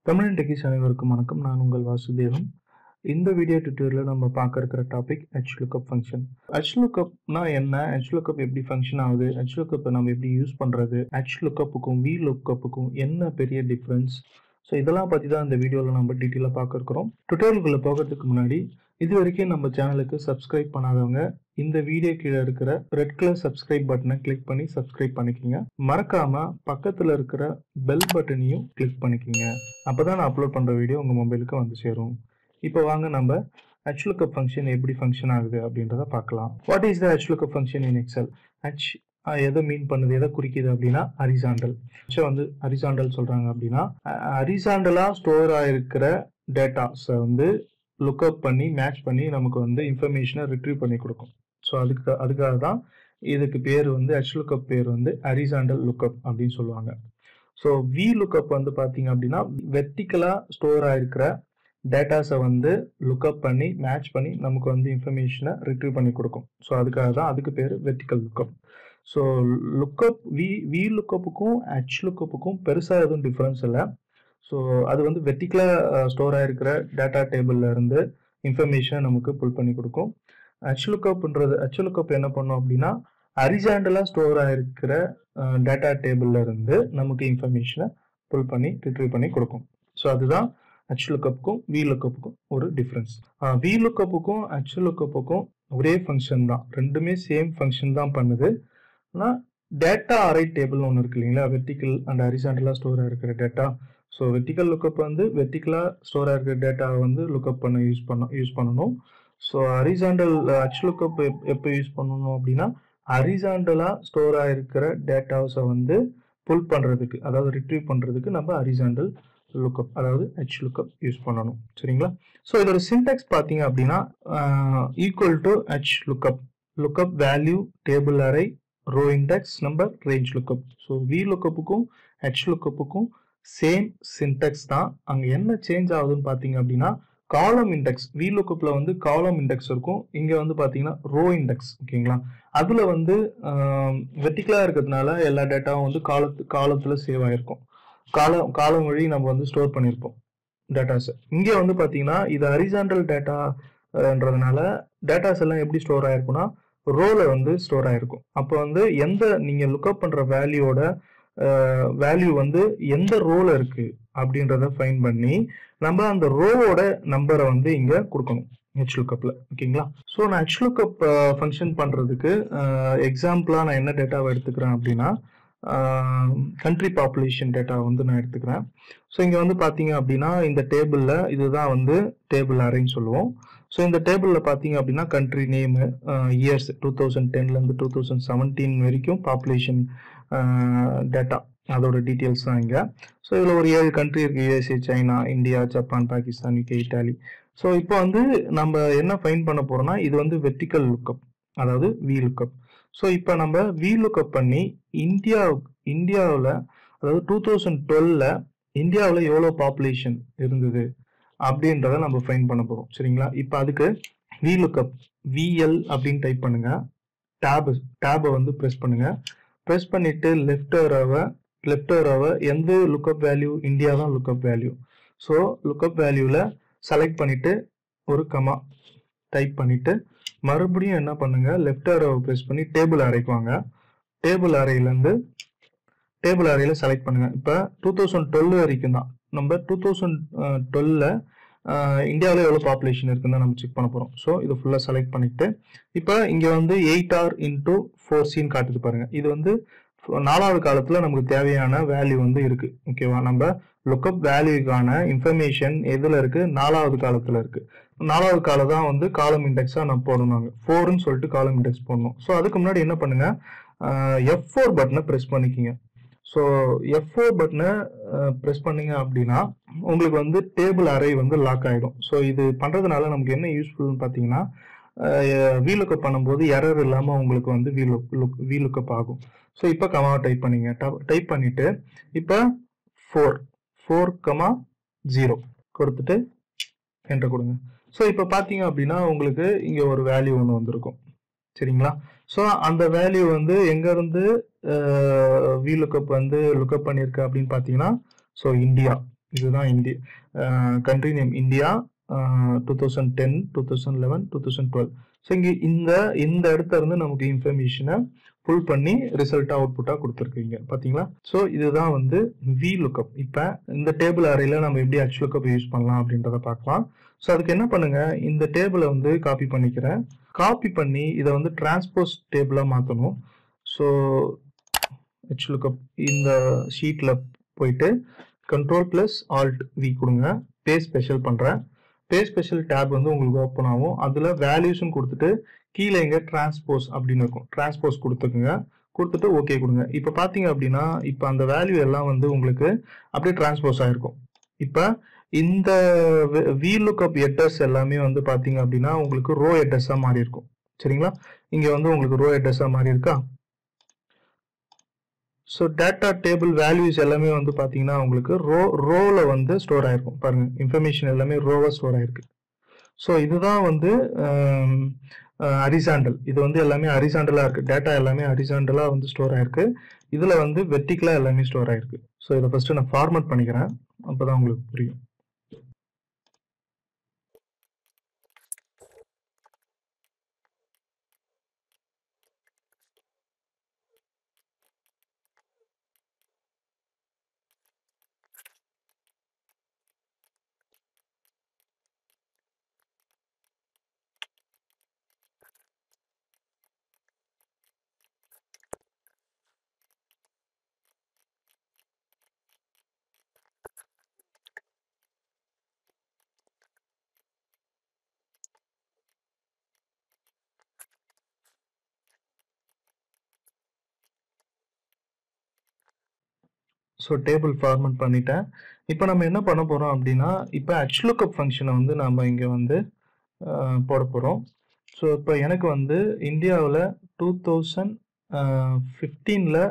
Tamil techies அனைவருக்கும் வணக்கம். நான் உங்கள் வாசுதேவன். இந்த வீடியோ டியூட்டோரியல்ல நம்ம பார்க்க இருக்கிற டாபிக் HLOOKUP ஃபங்க்ஷன். HLOOKUPனா என்ன? HLOOKUP எப்படி ஃபங்க்ஷன் ஆகுது? HLOOKUP நம்ம எப்படி யூஸ் பண்றது? HLOOKUPக்கும் VLOOKUPக்கும் என்ன பெரிய டிஃபரன்ஸ்? ஸோ இதெல்லாம் பற்றி தான் இந்த வீடியோவில் நம்ம டீட்டெயிலாக பார்க்க இருக்கிறோம். டுட்டோரியலுக்குள்ள போகிறதுக்கு முன்னாடி இது வரைக்கும் நம்ம சேனலுக்கு சப்ஸ்கிரைப் பண்ணாதவங்க இந்த வீடியோ கீழே இருக்கிற ரெட் கலர் சப்ஸ்கிரைப் பட்டனை கிளிக் பண்ணி சப்ஸ்கிரைப் பண்ணிக்கோங்க. மறக்காம பக்கத்தில் இருக்கிற பெல் பட்டனையும் கிளிக் பண்ணிக்கோங்க. அப்பதான் நான் அப்லோட் பண்ற வீடியோ உங்க மொபைலுக்கு வந்து சேரும். இப்போ வாங்க நம்ம HLOOKUP ஃபங்க்ஷன் எப்படி ஃபங்க்ஷன் ஆகுது அப்படின்றத பார்க்கலாம். What is the HLOOKUP function in Excel? எதை மீன் பண்ணுது, எதை குறிக்குது அப்படின்னா ஹரிசாண்டல். வந்து ஹரிசாண்டல் சொல்றாங்க அப்படின்னா ஹரிசாண்டலா ஸ்டோர் ஆயிருக்கிற டேட்டாஸை வந்து லுக்அப் பண்ணி மேட்ச் பண்ணி நமக்கு வந்து இன்ஃபர்மேஷனை ரிட்ரீவ் பண்ணி கொடுக்கும். ஸோ அதுக்காக தான் இதுக்கு பேர் வந்து HLOOKUP பேர் வந்து ஹரிசாண்டல் லுக்அப் அப்படின்னு சொல்லுவாங்க. ஸோ VLOOKUP வந்து பார்த்தீங்க அப்படின்னா வெர்டிக்கலாக ஸ்டோர் ஆயிருக்கிற டேட்டாஸை வந்து லுக்அப் பண்ணி மேட்ச் பண்ணி நமக்கு வந்து இன்ஃபர்மேஷனை ரிட்ரீவ் பண்ணி கொடுக்கும். ஸோ அதுக்காக தான் அதுக்கு பேர் வெர்டிக்கல் லுக்அப். ஸோ லுக்அப் VLOOKUPக்கும் HLOOKUPக்கும் பெருசாக எதுவும் டிஃப்ரென்ஸ் இல்லை. ஸோ அது வந்து வெர்டிக்கலாக ஸ்டோர் ஆயிருக்கிற டேட்டா டேபிள்ல இருந்து இன்ஃபர்மேஷனை நமக்கு புல் பண்ணி கொடுக்கும். HLOOKUP என்ன பண்ணும் அப்படின்னா ஹரிசாண்டலா ஸ்டோர் ஆயிருக்கிற டேட்டா டேபிள்ல இருந்து நமக்கு இன்ஃபர்மேஷனை புல் பண்ணி ரிட்ரீவ் பண்ணி கொடுக்கும். ஸோ அதுதான் HLOOKUPக்கும் VLOOKUPக்கும் ஒரு டிஃப்ரென்ஸ். VLOOKUPக்கும் HLOOKUPக்கும் ஒரே ஃபங்க்ஷன் தான், ரெண்டுமே சேம் ஃபங்க்ஷன் தான் பண்ணுது. ஆனால் டேட்டா அரே டேபிள் ஒன்று இருக்கு இல்லைங்களா, வெர்டிக்கல் அண்ட் ஹரிசாண்டலா ஸ்டோர் ஆயிருக்கிற டேட்டா. ஸோ வெர்டிக்கல் லுக்அப் வந்து வெர்டிக்கலாக ஸ்டோர் ஆகிருக்கிற டேட்டாவை வந்து லுக்அப் பண்ண யூஸ் பண்ணணும். ஸோ ஹரிசாண்டல் HLOOKUP எப்போ யூஸ் பண்ணணும் அப்படின்னா ஹரிசாண்டலாக ஸ்டோர் ஆகிருக்கிற டேட்டாஸை வந்து புல் பண்ணுறதுக்கு, அதாவது ரிட்ரீவ் பண்ணுறதுக்கு நம்ம ஹரிசாண்டல் லுக்அப் அதாவது HLOOKUP யூஸ் பண்ணணும். சரிங்களா? ஸோ இதோட சின்டாக்ஸ் பார்த்தீங்க அப்படின்னா equal to HLOOKUP lookup value table array row index number range lookup. So VLOOKUPக்கும் HLOOKUPக்கும் சேம் சின்டாக்ஸ் தான். அங்கே என்ன சேஞ்ச் ஆகுதுன்னு பார்த்தீங்க அப்படின்னா காலம் இண்டெக்ஸ். VLOOKUPல வந்து காலம் இண்டெக்ஸ் இருக்கும், இங்கே வந்து பார்த்தீங்கன்னா ரோ இண்டெக்ஸ். ஓகேங்களா? அதில் வந்து வெர்டிக்கலாக இருக்கிறதுனால எல்லா டேட்டாவும் வந்து காலத்தில் சேவ் ஆகிருக்கும். காலம் வழி நம்ம வந்து ஸ்டோர் பண்ணியிருப்போம் டேட்டாஸ். இங்கே வந்து பார்த்தீங்கன்னா இது ஹரிசாண்டல் டேட்டான்றதுனால டேட்டாஸ் எல்லாம் எப்படி ஸ்டோர் ஆயிருக்கும்னா ரோல வந்து ஸ்டோர் ஆயிருக்கும். அப்போ வந்து நீங்கள் லுக்அப் பண்ணுற வேல்யூ வந்து எந்த ரோல இருக்கு அப்படின்றத ஃபைண்ட் பண்ணி நம்ம அந்த ரோவோட நம்பரை வந்து இங்கே கொடுக்கணும் HLOOKUPல. ஓகேங்களா? ஸோ நான் HLOOKUP ஃபங்க்ஷன் பண்ணுறதுக்கு எக்ஸாம்பிளாக நான் என்ன டேட்டாவை எடுத்துக்கிறேன் அப்படின்னா கண்ட்ரி பாப்புலேஷன் டேட்டா வந்து நான் எடுத்துக்கிறேன். ஸோ இங்கே வந்து பார்த்தீங்க அப்படின்னா இந்த டேபிளில் இதுதான் வந்து டேபிள் அரேன்னு சொல்லுவோம். ஸோ இந்த டேபிளில் பார்த்தீங்க அப்படின்னா கண்ட்ரி நேமு, இயர்ஸ் 2010லேருந்து 2017 வரைக்கும் பாப்புலேஷன் டேட்டா, அதோட டீட்டெயில்ஸ் தான் இங்கே. ஸோ இதில் ஒரு 7 கண்ட்ரி இருக்குது: USA, China, India, Japan, Pakistan, UK, Italy. So இப்போ வந்து நம்ம என்ன ஃபைண்ட் பண்ண போகிறோம்னா இது வந்து வெர்டிக்கல் லுக்அப் அதாவது VLOOKUP. ஸோ இப்போ நம்ம VLOOKUP பண்ணி இந்தியாவில் அதாவது 2012ல் இந்தியாவில் எவ்வளோ பாப்புலேஷன் இருந்தது அப்படின்றத நம்ம ஃபைண்ட் பண்ண போகிறோம். சரிங்களா? இப்போ அதுக்கு VLOOKUP VL அப்படின்னு டைப் பண்ணுங்க. டேபை வந்து ப்ரெஸ் பண்ணுங்க. ப்ரெஸ் பண்ணிட்டு லெஃப்ட் ஏரோவை எந்த லுக்அப் வேல்யூ, இந்தியா தான் லுக்அப் வேல்யூ. ஸோ லுக்அப் வேல்யூவில் செலக்ட் பண்ணிட்டு ஒரு கமா டைப் பண்ணிட்டு மறுபடியும் என்ன பண்ணுங்க, லெஃப்ட் ஏரோவை ப்ரெஸ் பண்ணி டேபிள் அரேக்கு வாங்க. டேபிள் அரேல செலக்ட் பண்ணுங்க. இப்போ 2012 வரைக்கும் தான். நம்ம 2012ல் இந்தியாவில் எவ்வளோ பாப்புலேஷன் இருக்குன்னு நம்ம செக் பண்ண போகிறோம். ஸோ இது ஃபுல்லாக செலக்ட் பண்ணிட்டு இப்போ இங்கே வந்து 8R × 4C காட்டுது பாருங்க. இது வந்து 4வது காலத்தில் நமக்கு தேவையான வேல்யூ வந்து இருக்கு. ஓகேவா? நம்ம லுக்அப் வேல்யூக்கான இன்ஃபர்மேஷன் எதில் இருக்கு? 4வது காலத்தில் இருக்கு. 4வது காலம் தான் வந்து காலம் இண்டெக்ஸாக நம்ம போடணும். 4ன்னு சொல்லிட்டு காலம் இண்டெக்ஸ் போடணும். ஸோ அதுக்கு முன்னாடி என்ன பண்ணுங்க, F4 பட்டனை ப்ரெஸ் பண்ணிக்கிங்க. ஸோ F4 பட்டனை ப்ரெஸ் பண்ணீங்க அப்படின்னா உங்களுக்கு வந்து டேபிள் அரே வந்து லாக் ஆகிடும். ஸோ இது பண்ணுறதுனால நமக்கு என்ன யூஸ்ஃபுல்னு பார்த்தீங்கன்னா VLOOKUP பண்ணும்போது எரர் இல்லாமல் உங்களுக்கு வந்து VLOOKUP ஆகும். ஸோ இப்போ கமாவை டைப் பண்ணிங்க. டைப் பண்ணிவிட்டு இப்போ 4,0 கொடுத்துட்டு என்டர் கொடுங்க. ஸோ இப்போ பார்த்தீங்க அப்படின்னா உங்களுக்கு இங்கே ஒரு வேல்யூ ஒன்று வந்திருக்கும். சரிங்களா? ஸோ அந்த வேல்யூ வந்து எங்கேருந்து VLOOKUP வந்து லுக்அப் பண்ணியிருக்கு அப்படின்னு பார்த்தீங்கன்னா ஸோ இதுதான் India country name India 2010 2011 2012. So இங்கே இந்த இடத்துல இருந்து நமக்கு இன்ஃபர்மேஷனை புல் பண்ணி ரிசல்ட்டாக அவுட்புட்டாக கொடுத்துருக்கீங்க பார்த்தீங்களா. ஸோ இதுதான் வந்து வி லுக்கப். இப்போ இந்த டேபிள் அறையில் நம்ம எப்படி HLOOKUP யூஸ் பண்ணலாம் அப்படின்றத பார்க்கலாம். ஸோ அதுக்கு என்ன பண்ணுங்க, இந்த டேபிளை வந்து காப்பி பண்ணிக்கிறேன். காப்பி பண்ணி இதை வந்து டிரான்ஸ்போஸ் டேபிளாக மாற்றணும். ஸோ HLOOKUP இந்த ஷீட்டில் போயிட்டு Ctrl+Alt+V கொடுங்க. பேஜ் ஸ்பெஷல் பண்ணுறேன். பேஜ் ஸ்பெஷல் டேப் வந்து உங்களுக்கு ஓப்பன் ஆகும். அதில் வேல்யூஸும் கொடுத்துட்டு கீழே இங்கே டிரான்ஸ்போஸ் அப்படின்னு இருக்கும். டிரான்ஸ்போஸ் கொடுத்துக்குங்க. கொடுத்துட்டு ஓகே கொடுங்க. இப்போ பார்த்தீங்க அப்படின்னா இப்போ அந்த வேல்யூ எல்லாம் வந்து உங்களுக்கு அப்படியே டிரான்ஸ்போஸ் ஆகிருக்கும். இப்போ இந்த VLOOKUP ஹெட்டர்ஸ் எல்லாமே வந்து பார்த்தீங்க அப்படின்னா உங்களுக்கு ரோ ஹெட்டர்ஸாக மாறி இருக்கும். சரிங்களா. இங்கே வந்து உங்களுக்கு ரோ ஹெட்டர்ஸாக மாறி இருக்கா. ஸோ டேட்டா டேபிள் வேல்யூஸ் எல்லாமே வந்து பார்த்தீங்கன்னா உங்களுக்கு ரோவில் வந்து ஸ்டோர் ஆகிருக்கும். பாருங்கள், இன்ஃபர்மேஷன் எல்லாமே ரோவாக ஸ்டோர் ஆகிருக்கு. ஸோ இதுதான் வந்து ஹரிசாண்டல். இது வந்து எல்லாமே ஹரிசாண்டலாக இருக்குது. டேட்டா எல்லாமே ஹரிசாண்டலாக வந்து ஸ்டோர் ஆகிருக்கு. இதில் வந்து வெர்டிக்கலாக எல்லாமே ஸ்டோர் ஆகிருக்கு. ஸோ இதை ஃபஸ்ட்டு நான் ஃபார்மேட் பண்ணிக்கிறேன். அப்போ தான் உங்களுக்கு புரியும். ஸோ டேபிள் ஃபார்மேட் பண்ணிட்டேன். இப்போ நம்ம என்ன பண்ண போகிறோம் அப்படின்னா இப்போ HLOOKUP ஃபங்க்ஷனை வந்து நம்ம இங்கே வந்து போட போகிறோம். ஸோ இப்போ எனக்கு வந்து இந்தியாவில் 2015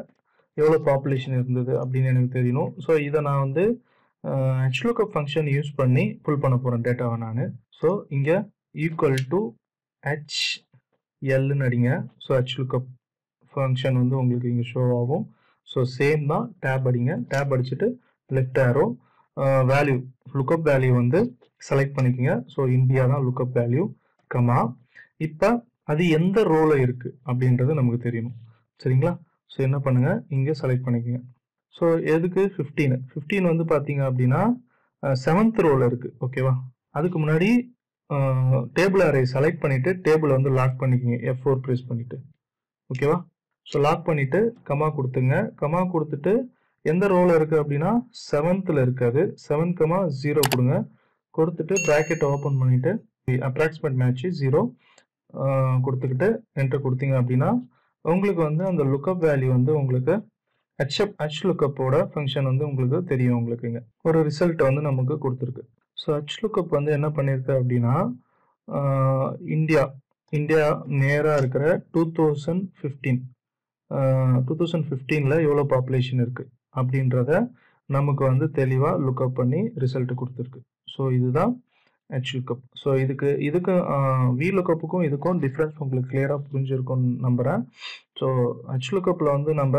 எவ்வளோ பாப்புலேஷன் இருந்தது அப்படின்னு எனக்கு தெரியணும். ஸோ இதை நான் வந்து HLOOKUP ஃபங்க்ஷன் யூஸ் பண்ணி புல் பண்ண போகிறேன் டேட்டாவை நான். ஸோ இங்கே =HLன்னு அடிங்க. ஸோ HLOOKUP ஃபங்க்ஷன் வந்து உங்களுக்கு இங்கே ஷோ ஆகும். ஸோ சேம் தான். டேப் அடிங்க. டேப் அடிச்சுட்டு left arrow value lookup value வந்து செலக்ட் பண்ணிக்கோங்க. ஸோ இந்தியா தான் லுக்கப் வேல்யூ கமா. இப்போ அது எந்த ரோல இருக்கு அப்படின்றது நமக்கு தெரியணும். சரிங்களா. ஸோ என்ன பண்ணுங்க, இங்கே செலக்ட் பண்ணிக்கோங்க. ஸோ எதுக்கு 15 வந்து பார்த்தீங்க அப்படின்னா 7th ரோல இருக்கு. ஓகேவா. அதுக்கு முன்னாடி டேபிள் அரே செலக்ட் பண்ணிட்டு டேபிள் வந்து லாக் பண்ணிக்கோங்க. F4 ப்ரெஸ் பண்ணிட்டு. ஓகேவா. ஸோ லாக் பண்ணிட்டு கமா கொடுத்துங்க. கமா கொடுத்துட்டு எந்த ரோல இருக்கு அப்படின்னா 7th இருக்காது. 7,0 கொடுங்க. கொடுத்துட்டு ப்ராக்கெட் ஓப்பன் பண்ணிட்டு அப்ராக்சிமேட் மேட்ச் 0 கொடுத்துக்கிட்டு என்டர் கொடுத்தீங்க அப்படின்னா உங்களுக்கு வந்து அந்த லுக்கப் வேல்யூ வந்து உங்களுக்கு HLOOKUPோட ஃபங்க்ஷன் வந்து உங்களுக்கு தெரியும். உங்களுக்கு இங்கே ஒரு ரிசல்ட் வந்து நமக்கு கொடுத்துருக்கு. ஸோ HLOOKUP வந்து என்ன பண்ணியிருக்கு அப்படின்னா இந்தியா நேராக இருக்கிற 2015 எவ்வளோ பாப்புலேஷன் இருக்குது அப்படின்றத நமக்கு வந்து தெளிவாக லுக்கப் பண்ணி ரிசல்ட் கொடுத்துருக்கு. ஸோ இதுதான் HLOOKUP. ஸோ இதுக்கு VLOOKUPக்கும் இதுக்கும் டிஃப்ரென்ஸ் உங்களுக்கு கிளியராக புரிஞ்சிருக்கும்னு நம்புகிறேன். ஸோ HLOOKUPல வந்து நம்ம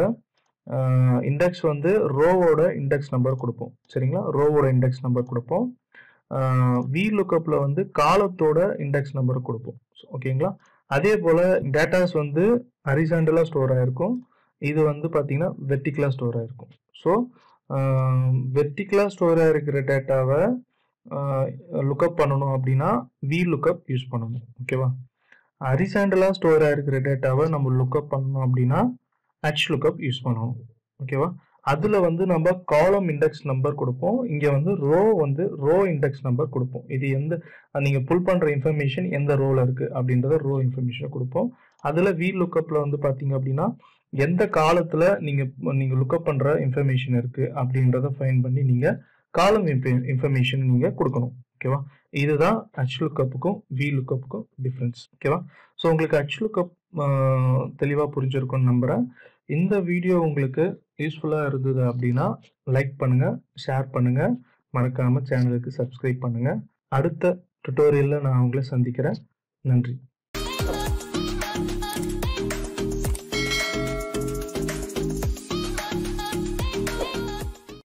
இண்டெக்ஸ் வந்து ரோவோட இண்டெக்ஸ் நம்பர் கொடுப்போம். சரிங்களா. ரோவோட இண்டெக்ஸ் நம்பர் கொடுப்போம். VLOOKUPல வந்து காலத்தோட இண்டெக்ஸ் நம்பர் கொடுப்போம். ஓகேங்களா. அதே போல் டேட்டாஸ் வந்து ஹரிசாண்டலாக ஸ்டோர் ஆகிருக்கும். இது வந்து பார்த்தீங்கன்னா வெர்டிக்கலாக ஸ்டோர் ஆகிருக்கும். ஸோ வெர்டிக்கலாக ஸ்டோர் ஆகிருக்கிற டேட்டாவை லுக்கப் பண்ணணும் அப்படின்னா VLOOKUP யூஸ் பண்ணணும். ஓகேவா. ஹரிசாண்டலாக ஸ்டோர் ஆகிருக்கிற டேட்டாவை நம்ம லுக்கப் பண்ணணும் அப்படின்னா HLOOKUP யூஸ் பண்ணணும். ஓகேவா. அதில் வந்து நம்ம காலம் இண்டெக்ஸ் நம்பர் கொடுப்போம். இங்கே வந்து ரோ இண்டெக்ஸ் நம்பர் கொடுப்போம். இது நீங்கள் புல் பண்ணுற இன்ஃபர்மேஷன் எந்த ரோவில் இருக்குது அப்படின்றத ரோ இன்ஃபர்மேஷனை கொடுப்போம். அதில் VLOOKUPல வந்து பார்த்தீங்க அப்படின்னா எந்த காலத்தில் நீங்கள் லுக்கப் பண்ணுற இன்ஃபர்மேஷன் இருக்குது அப்படின்றத ஃபைன் பண்ணி நீங்கள் காலம் இன்ஃபர்மேஷன் நீங்கள் கொடுக்கணும். ஓகேவா. இதுதான் HLOOKUPக்கும் VLOOKUPக்கும் டிஃப்ரென்ஸ். ஓகேவா. ஸோ உங்களுக்கு HLOOKUP தெளிவாக புரிஞ்சிருக்கும்னு நம்புகிறேன். இந்த வீடியோ உங்களுக்கு யூஸ்ஃபுல்லாக இருந்தது அப்படின்னா லைக் பண்ணுங்கள், ஷேர் பண்ணுங்கள், மறக்காமல் சேனலுக்கு சப்ஸ்கிரைப் பண்ணுங்கள். அடுத்த டுட்டோரியலில் நான் உங்களை சந்திக்கிறேன். நன்றி.